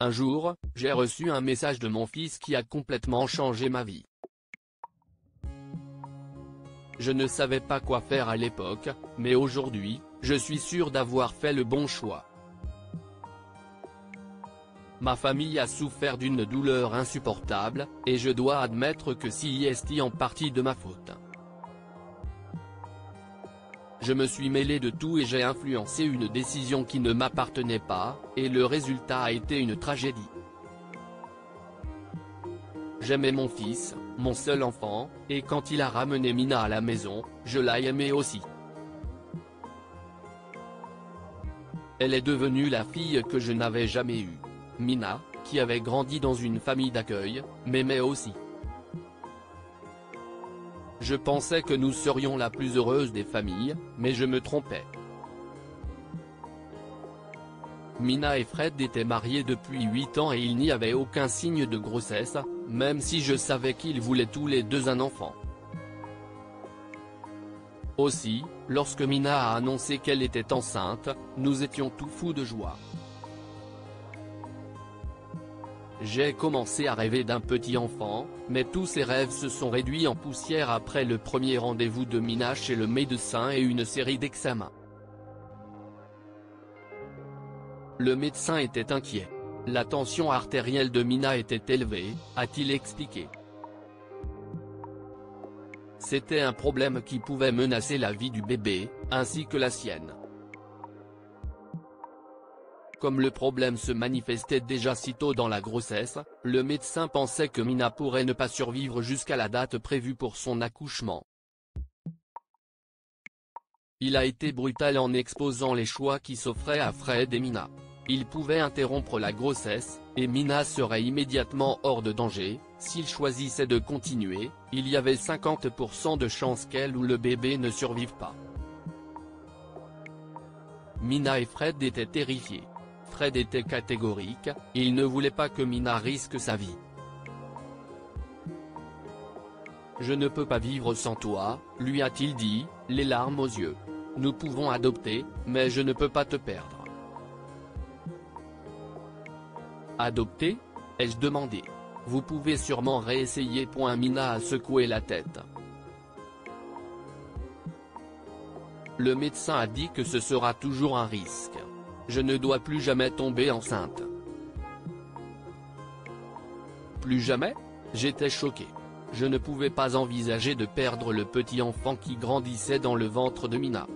Un jour, j'ai reçu un message de mon fils qui a complètement changé ma vie. Je ne savais pas quoi faire à l'époque, mais aujourd'hui, je suis sûr d'avoir fait le bon choix. Ma famille a souffert d'une douleur insupportable, et je dois admettre que c'est en partie de ma faute. Je me suis mêlé de tout et j'ai influencé une décision qui ne m'appartenait pas, et le résultat a été une tragédie. J'aimais mon fils, mon seul enfant, et quand il a ramené Mina à la maison, je l'ai aimée aussi. Elle est devenue la fille que je n'avais jamais eue. Mina, qui avait grandi dans une famille d'accueil, m'aimait aussi. Je pensais que nous serions la plus heureuse des familles, mais je me trompais. Mina et Fred étaient mariés depuis 8 ans et il n'y avait aucun signe de grossesse, même si je savais qu'ils voulaient tous les deux un enfant. Aussi, lorsque Mina a annoncé qu'elle était enceinte, nous étions tout fous de joie. J'ai commencé à rêver d'un petit enfant, mais tous ces rêves se sont réduits en poussière après le premier rendez-vous de Mina chez le médecin et une série d'examens. Le médecin était inquiet. La tension artérielle de Mina était élevée, a-t-il expliqué. C'était un problème qui pouvait menacer la vie du bébé, ainsi que la sienne. Comme le problème se manifestait déjà si tôt dans la grossesse, le médecin pensait que Mina pourrait ne pas survivre jusqu'à la date prévue pour son accouchement. Il a été brutal en exposant les choix qui s'offraient à Fred et Mina. Il pouvait interrompre la grossesse, et Mina serait immédiatement hors de danger. S'il choisissait de continuer, il y avait 50% de chances qu'elle ou le bébé ne survivent pas. Mina et Fred étaient terrifiés. Fred était catégorique, il ne voulait pas que Mina risque sa vie. « Je ne peux pas vivre sans toi », lui a-t-il dit, les larmes aux yeux. « Nous pouvons adopter, mais je ne peux pas te perdre. » Adopter ? ai-je demandé. Vous pouvez sûrement réessayer. Mina a secoué la tête. Le médecin a dit que ce sera toujours un risque. Je ne dois plus jamais tomber enceinte. Plus jamais ? J'étais choqué. Je ne pouvais pas envisager de perdre le petit enfant qui grandissait dans le ventre de Mina.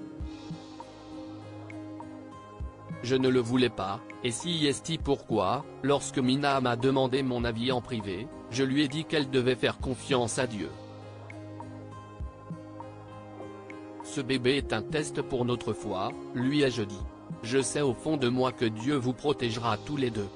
Je ne le voulais pas, et c'est pourquoi, lorsque Mina m'a demandé mon avis en privé, je lui ai dit qu'elle devait faire confiance à Dieu. Ce bébé est un test pour notre foi, lui ai-je dit. Je sais au fond de moi que Dieu vous protégera tous les deux.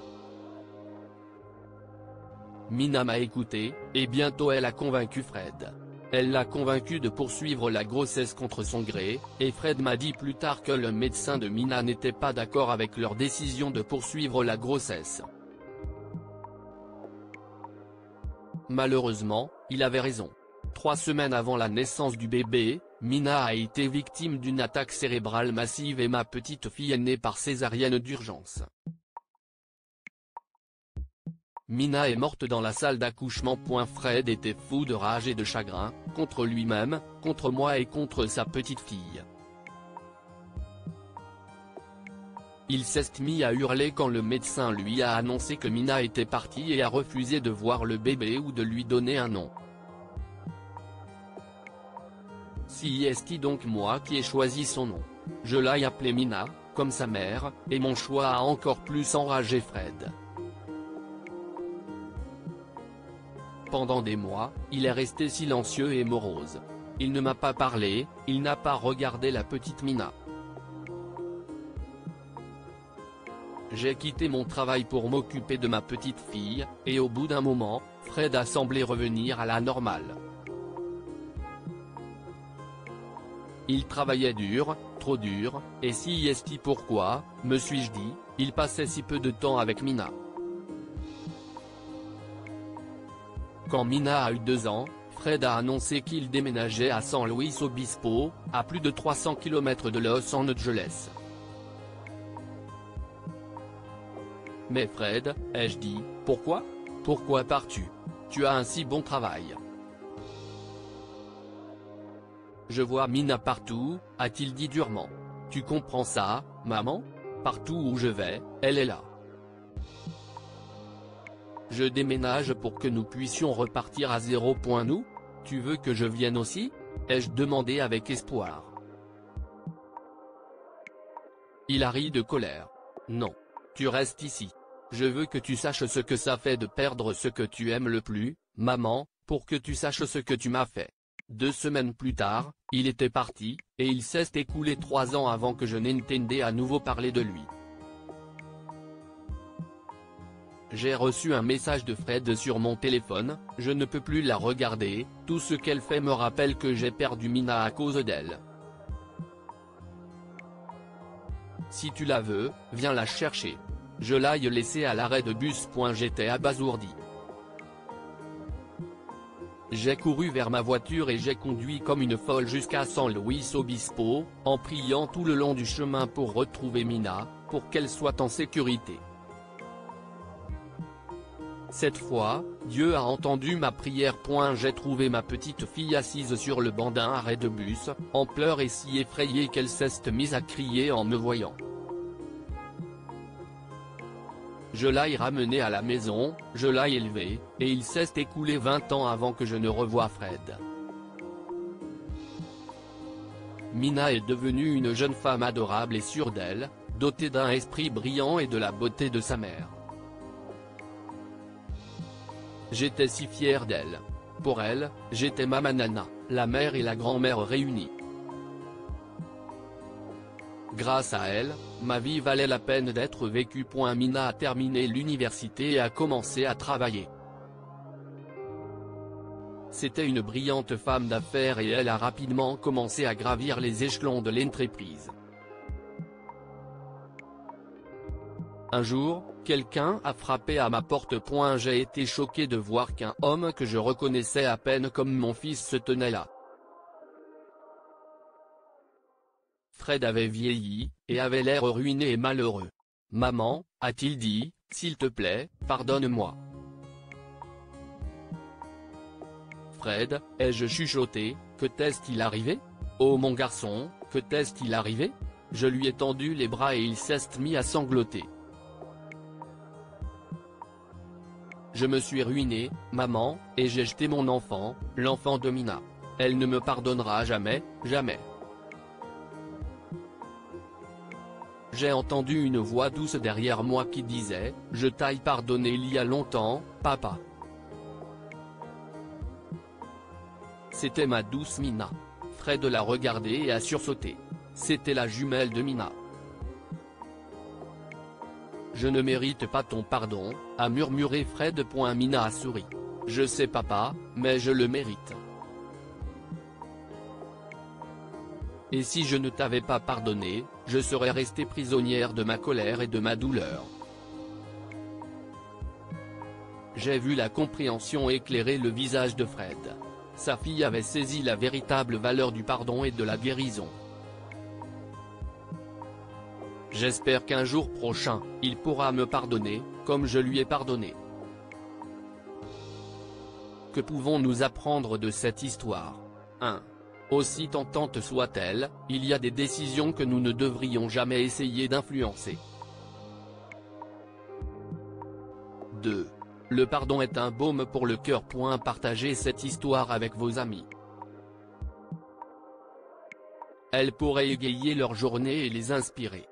Mina m'a écouté, et bientôt elle a convaincu Fred. Elle l'a convaincu de poursuivre la grossesse contre son gré, et Fred m'a dit plus tard que le médecin de Mina n'était pas d'accord avec leur décision de poursuivre la grossesse. Malheureusement, il avait raison. 3 semaines avant la naissance du bébé, Mina a été victime d'une attaque cérébrale massive et ma petite fille est née par césarienne d'urgence. Mina est morte dans la salle d'accouchement. Fred était fou de rage et de chagrin, contre lui-même, contre moi et contre sa petite fille. Il s'est mis à hurler quand le médecin lui a annoncé que Mina était partie et a refusé de voir le bébé ou de lui donner un nom. C'est donc moi qui ai choisi son nom. Je l'ai appelée Mina, comme sa mère, et mon choix a encore plus enragé Fred. Pendant des mois, il est resté silencieux et morose. Il ne m'a pas parlé, il n'a pas regardé la petite Mina. J'ai quitté mon travail pour m'occuper de ma petite fille, et au bout d'un moment, Fred a semblé revenir à la normale. Il travaillait dur, trop dur, et c'est pourquoi, me suis-je dit, il passait si peu de temps avec Mina. Quand Mina a eu 2 ans, Fred a annoncé qu'il déménageait à San Luis Obispo, à plus de 300 km de Los Angeles. Mais Fred, ai-je dit, pourquoi? Pourquoi pars-tu? Tu as un si bon travail. Je vois Mina partout, a-t-il dit durement. Tu comprends ça, maman? Partout où je vais, elle est là. Je déménage pour que nous puissions repartir à zéro. Nous? Tu veux que je vienne aussi? Ai-je demandé avec espoir. Il a ri de colère. Non. Tu restes ici. Je veux que tu saches ce que ça fait de perdre ce que tu aimes le plus, maman, pour que tu saches ce que tu m'as fait. 2 semaines plus tard, il était parti, et il s'est écoulé 3 ans avant que je n'entendais à nouveau parler de lui. J'ai reçu un message de Fred sur mon téléphone, je ne peux plus la regarder, tout ce qu'elle fait me rappelle que j'ai perdu Mina à cause d'elle. Si tu la veux, viens la chercher. Je l'ai laissée à l'arrêt de bus. J'étais abasourdi. J'ai couru vers ma voiture et j'ai conduit comme une folle jusqu'à San Luis Obispo, en priant tout le long du chemin pour retrouver Mina, pour qu'elle soit en sécurité. Cette fois, Dieu a entendu ma prière. J'ai trouvé ma petite fille assise sur le banc d'un arrêt de bus, en pleurs et si effrayée qu'elle s'est mise à crier en me voyant. Je l'ai ramenée à la maison, je l'ai élevée, et il s'est écoulé 20 ans avant que je ne revoie Fred. Mina est devenue une jeune femme adorable et sûre d'elle, dotée d'un esprit brillant et de la beauté de sa mère. J'étais si fier d'elle. Pour elle, j'étais Mama Nana, la mère et la grand-mère réunies. Grâce à elle, ma vie valait la peine d'être vécue. Mina a terminé l'université et a commencé à travailler. C'était une brillante femme d'affaires et elle a rapidement commencé à gravir les échelons de l'entreprise. Un jour, quelqu'un a frappé à ma porte. J'ai été choqué de voir qu'un homme que je reconnaissais à peine comme mon fils se tenait là. Fred avait vieilli, et avait l'air ruiné et malheureux. « Maman, a-t-il dit, s'il te plaît, pardonne-moi. » Fred, ai-je chuchoté, que t'est-il arrivé? Oh mon garçon, que t'est-il arrivé? Je lui ai tendu les bras et il s'est mis à sangloter. Je me suis ruiné, maman, et j'ai jeté mon enfant, l'enfant de Mina. Elle ne me pardonnera jamais, jamais. J'ai entendu une voix douce derrière moi qui disait, « Je t'ai pardonné il y a longtemps, papa. » C'était ma douce Mina. Fred l'a regardée et a sursauté. C'était la jumelle de Mina. « Je ne mérite pas ton pardon, » a murmuré Fred. Mina a souri. « Je sais papa, mais je le mérite. » Et si je ne t'avais pas pardonné, je serais restée prisonnière de ma colère et de ma douleur. J'ai vu la compréhension éclairer le visage de Fred. Sa fille avait saisi la véritable valeur du pardon et de la guérison. J'espère qu'un jour prochain, il pourra me pardonner, comme je lui ai pardonné. Que pouvons-nous apprendre de cette histoire? 1. Aussi tentante soit-elle, il y a des décisions que nous ne devrions jamais essayer d'influencer. 2. Le pardon est un baume pour le cœur. Partagez cette histoire avec vos amis. Elle pourrait égayer leur journée et les inspirer.